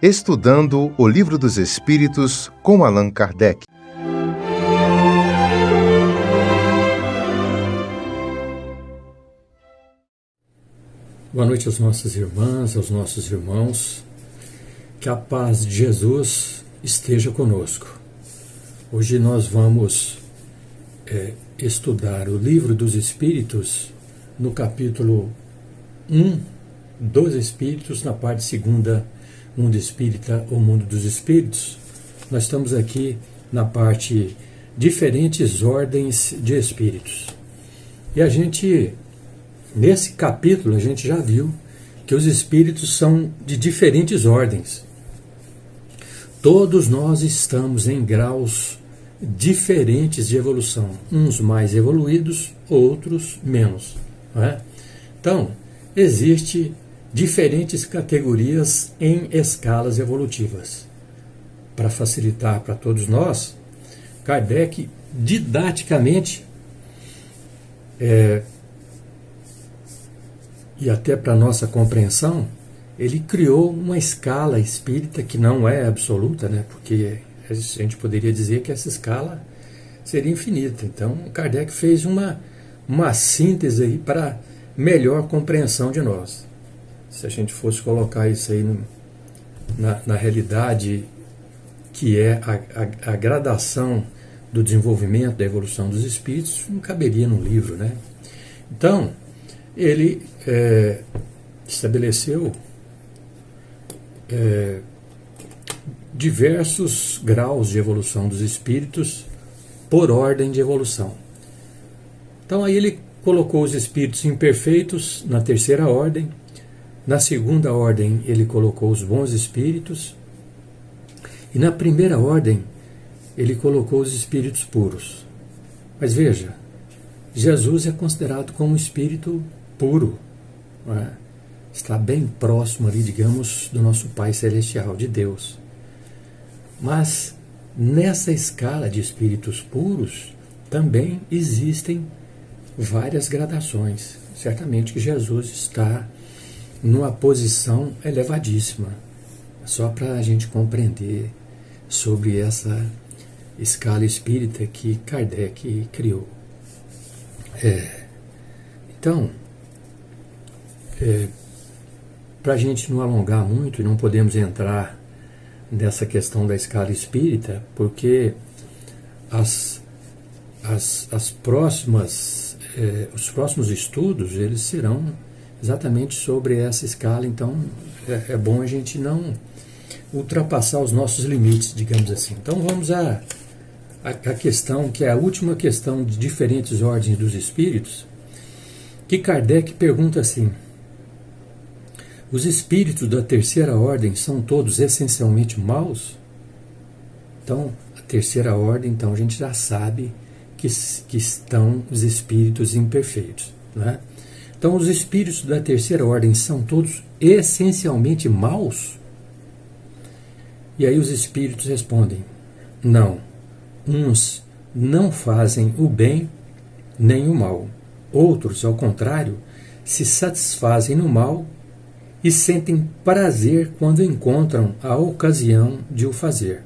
Estudando o Livro dos Espíritos com Allan Kardec. Boa noite às nossas irmãs, aos nossos irmãos. Que a paz de Jesus esteja conosco. Hoje nós vamos estudar o Livro dos Espíritos no capítulo 1 dos Espíritos, na parte segunda, Mundo Espírita, o Mundo dos Espíritos. Nós estamos aqui na parte Diferentes Ordens de Espíritos. E a gente, nesse capítulo, a gente já viu que os Espíritos são de diferentes ordens. Todos nós estamos em graus diferentes de evolução, uns mais evoluídos, outros menos, não é? Então, existe diferentes categorias em escalas evolutivas. Para facilitar para todos nós, Kardec, didaticamente, e até para nossa compreensão, ele criou uma escala espírita que não é absoluta, né? Porque a gente poderia dizer que essa escala seria infinita. Então, Kardec fez uma síntese aí para melhor compreensão de nós. Se a gente fosse colocar isso aí na realidade que é a gradação do desenvolvimento, da evolução dos espíritos, não caberia num livro, né? Então, ele estabeleceu diversos graus de evolução dos espíritos por ordem de evolução. Então, aí ele colocou os espíritos imperfeitos na terceira ordem. Na segunda ordem, ele colocou os bons espíritos. E na primeira ordem, ele colocou os espíritos puros. Mas veja, Jesus é considerado como um espírito puro, não é? Está bem próximo ali, digamos, do nosso Pai Celestial, de Deus. Mas nessa escala de espíritos puros, também existem várias gradações. Certamente que Jesus está numa posição elevadíssima, só para a gente compreender sobre essa escala espírita que Kardec criou. Então, para a gente não alongar muito, e não podemos entrar nessa questão da escala espírita, porque os próximos estudos, eles serão exatamente sobre essa escala. Então é bom a gente não ultrapassar os nossos limites, digamos assim. Então vamos à questão, que é a última questão de diferentes ordens dos espíritos, que Kardec pergunta assim: os espíritos da terceira ordem são todos essencialmente maus? Então, a terceira ordem, então a gente já sabe que estão os espíritos imperfeitos, não é? Então, os espíritos da terceira ordem são todos essencialmente maus? E aí os espíritos respondem: não. Uns não fazem o bem nem o mal. Outros, ao contrário, se satisfazem no mal e sentem prazer quando encontram a ocasião de o fazer.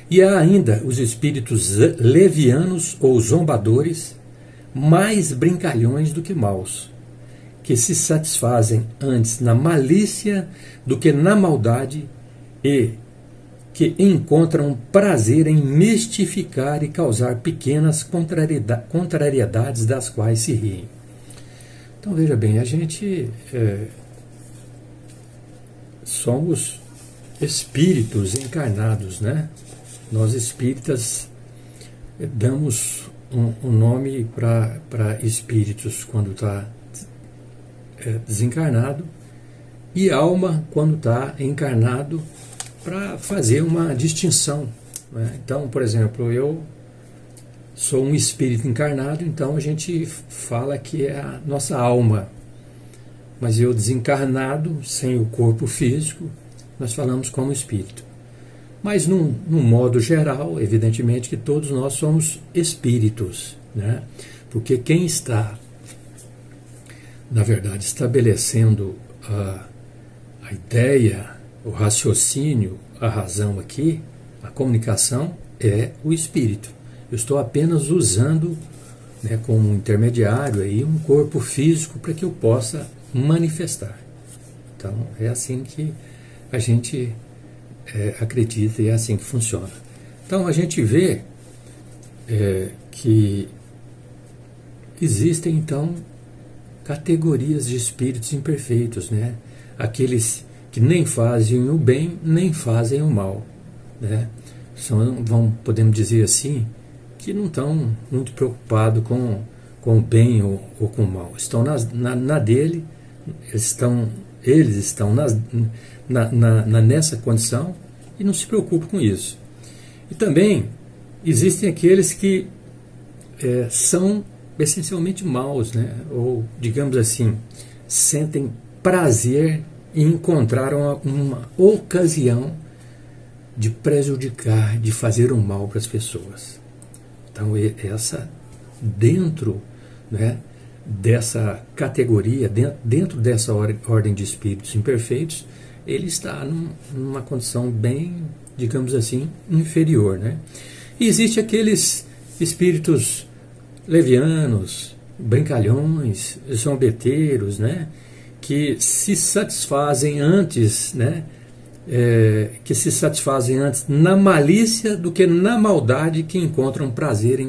E há ainda os espíritos levianos ou zombadores, mais brincalhões do que maus, que se satisfazem antes na malícia do que na maldade e que encontram prazer em mistificar e causar pequenas contrariedades das quais se riem. Então veja bem, a gente somos espíritos encarnados, né? Nós espíritas damos um nome para espíritos quando está desencarnado, e alma quando está encarnado, para fazer uma distinção, né? Então, por exemplo, eu sou um espírito encarnado, então a gente fala que é a nossa alma. Mas eu desencarnado, sem o corpo físico, nós falamos como espírito. Mas num modo geral, evidentemente que todos nós somos espíritos, né? Porque quem está, na verdade, estabelecendo a ideia o raciocínio, a razão aqui, a comunicação é o espírito. Eu estou apenas usando, né, como intermediário aí, um corpo físico para que eu possa manifestar. Então é assim que a gente acredita e é assim que funciona. Então a gente vê que existem então categorias de espíritos imperfeitos, né? Aqueles que nem fazem o bem, nem fazem o mal, né? Podemos dizer assim, que não estão muito preocupados com o bem ou com o mal. Estão na dele, eles estão nessa condição e não se preocupam com isso. E também existem aqueles que são essencialmente maus, né? Ou, digamos assim, sentem prazer em encontrar uma ocasião de prejudicar, de fazer um mal para as pessoas. Então, dentro, né, dessa categoria, dentro dessa ordem de espíritos imperfeitos, ele está numa condição bem, digamos assim, inferior, né? E existe aqueles espíritos levianos, brincalhões, zombeteiros, né, que se satisfazem antes, né, na malícia do que na maldade, que encontram prazer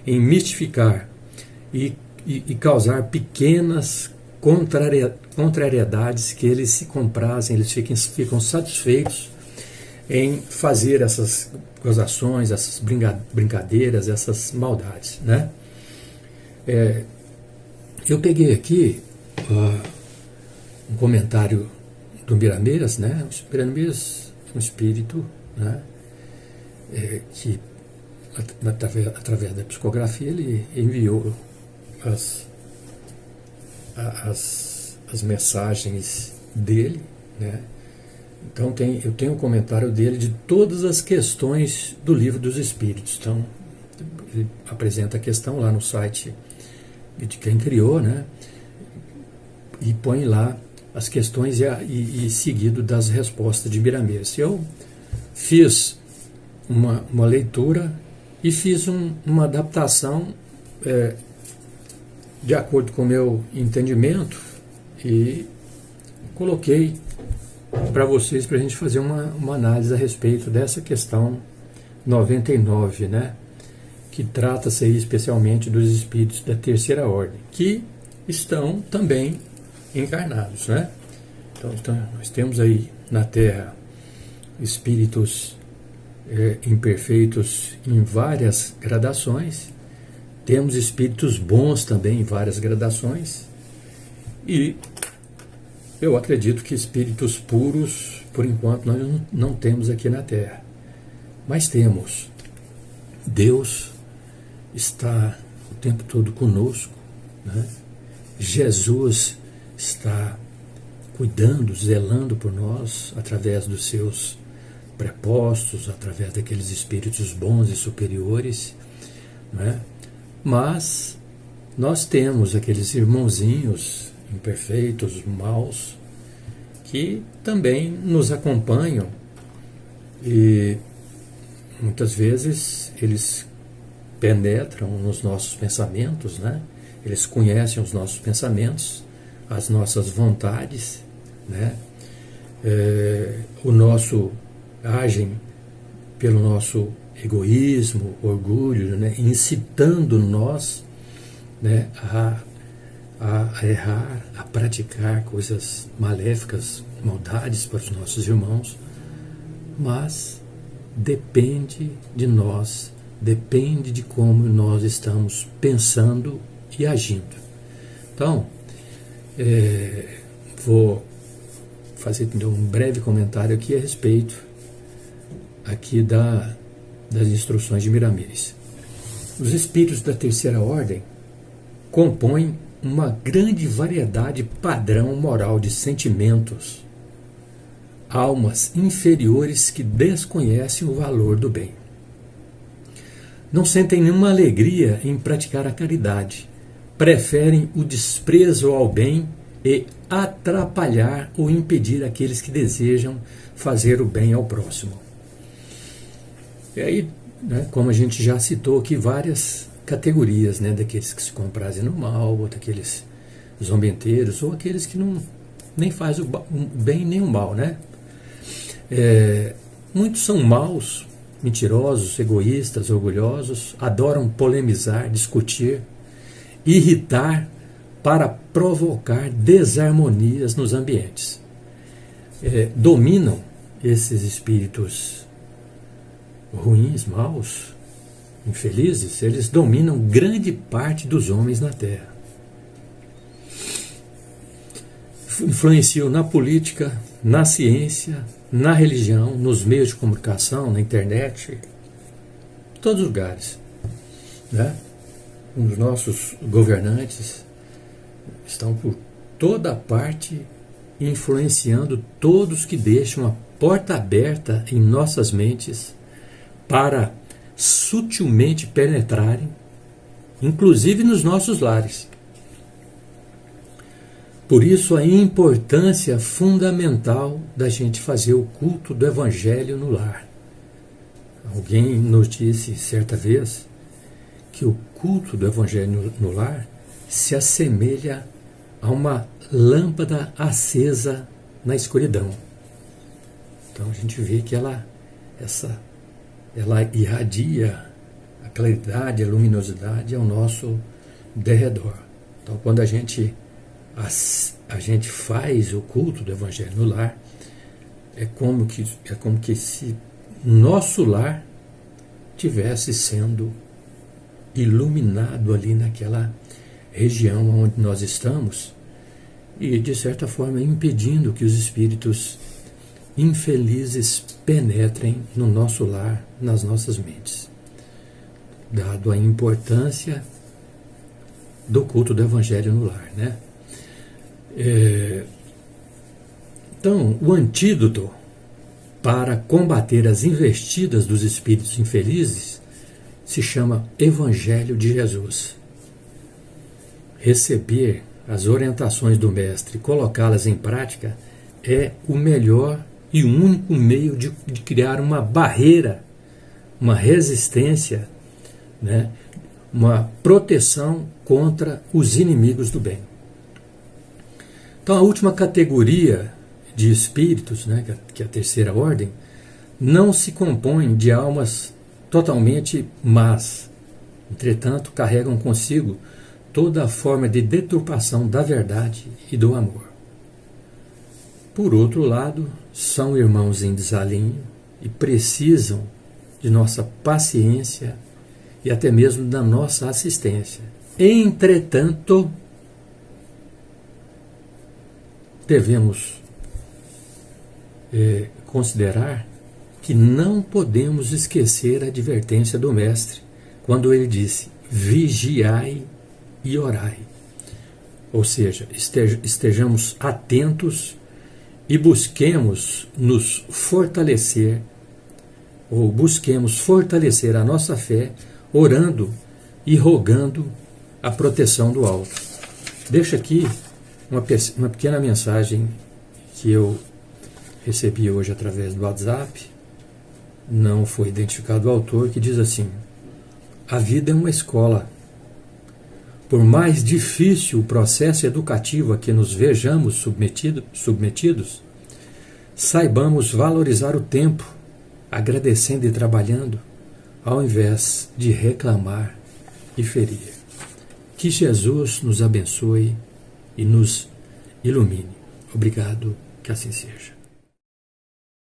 em mistificar e causar pequenas contrariedades que eles se comprazem, eles ficam satisfeitos em fazer essas gozações, essas brincadeiras, essas maldades, né? Eu peguei aqui um comentário do Miramês, né? O Miramês é um espírito, né? Que através da psicografia ele enviou as mensagens dele, né? Então eu tenho um comentário dele de todas as questões do Livro dos Espíritos. Então ele apresenta a questão lá no site de quem criou, né? E põe lá as questões e seguido das respostas de Miramês. Eu fiz uma leitura e fiz uma adaptação de acordo com o meu entendimento e coloquei para vocês, para a gente fazer uma análise a respeito dessa questão 99, né? Que trata-se aí especialmente dos espíritos da terceira ordem, que estão também encarnados, né? Então nós temos aí na Terra espíritos imperfeitos em várias gradações, temos espíritos bons também em várias gradações, e eu acredito que espíritos puros, por enquanto, nós não temos aqui na Terra, mas temos. Deus está o tempo todo conosco, né? Jesus está cuidando, zelando por nós através dos seus prepostos, através daqueles espíritos bons e superiores, né? Mas nós temos aqueles irmãozinhos imperfeitos, maus, que também nos acompanham e muitas vezes eles penetram nos nossos pensamentos, né? Eles conhecem os nossos pensamentos, as nossas vontades, né? Agem pelo nosso egoísmo, orgulho, né? Incitando nós, né, a errar, a praticar coisas maléficas, maldades para os nossos irmãos, mas depende de nós, depende de como nós estamos pensando e agindo. Então, vou fazer um breve comentário aqui a respeito aqui das instruções de Miramês. Os espíritos da terceira ordem compõem uma grande variedade padrão moral de sentimentos, almas inferiores que desconhecem o valor do bem. Não sentem nenhuma alegria em praticar a caridade, preferem o desprezo ao bem e atrapalhar ou impedir aqueles que desejam fazer o bem ao próximo. E aí, né, como a gente já citou aqui, várias categorias, né, daqueles que se comprazem no mal, ou daqueles zombeteiros, ou aqueles que nem fazem o bem nem o mal, né? Muitos são maus, mentirosos, egoístas, orgulhosos, adoram polemizar, discutir, irritar para provocar desarmonias nos ambientes. Dominam esses espíritos ruins, maus, infelizes, eles dominam grande parte dos homens na Terra. Influenciam na política, na ciência, na religião, nos meios de comunicação, na internet, em todos os lugares, né? Os nossos governantes estão por toda parte influenciando todos que deixam a porta aberta em nossas mentes para sutilmente penetrarem, inclusive nos nossos lares. Por isso a importância fundamental da gente fazer o culto do Evangelho no lar. Alguém nos disse certa vez que o culto do Evangelho no lar se assemelha a uma lâmpada acesa na escuridão. Então a gente vê que ela irradia a claridade, a luminosidade ao nosso derredor. Então quando a gente faz o culto do Evangelho no lar, é como que se nosso lar tivesse sendo iluminado ali naquela região onde nós estamos e, de certa forma, impedindo que os espíritos infelizes penetrem no nosso lar, nas nossas mentes, dado a importância do culto do Evangelho no lar, né? Então, o antídoto para combater as investidas dos espíritos infelizes se chama Evangelho de Jesus. Receber as orientações do Mestre e colocá-las em prática é o melhor e único meio de criar uma barreira, uma resistência, né, uma proteção contra os inimigos do bem. Então, a última categoria de espíritos, né, que é a terceira ordem, não se compõe de almas totalmente más. Entretanto, carregam consigo toda a forma de deturpação da verdade e do amor. Por outro lado, são irmãos em desalinho e precisam de nossa paciência e até mesmo da nossa assistência. Entretanto, devemos considerar que não podemos esquecer a advertência do Mestre, quando ele disse: vigiai e orai. Ou seja, estejamos atentos e busquemos nos fortalecer, ou busquemos fortalecer a nossa fé, orando e rogando a proteção do alto. Deixo aqui uma pequena mensagem que eu recebi hoje através do WhatsApp, não foi identificado o autor, que diz assim: a vida é uma escola. Por mais difícil o processo educativo a que nos vejamos submetidos, saibamos valorizar o tempo, agradecendo e trabalhando, ao invés de reclamar e ferir. Que Jesus nos abençoe e nos ilumine. Obrigado, que assim seja.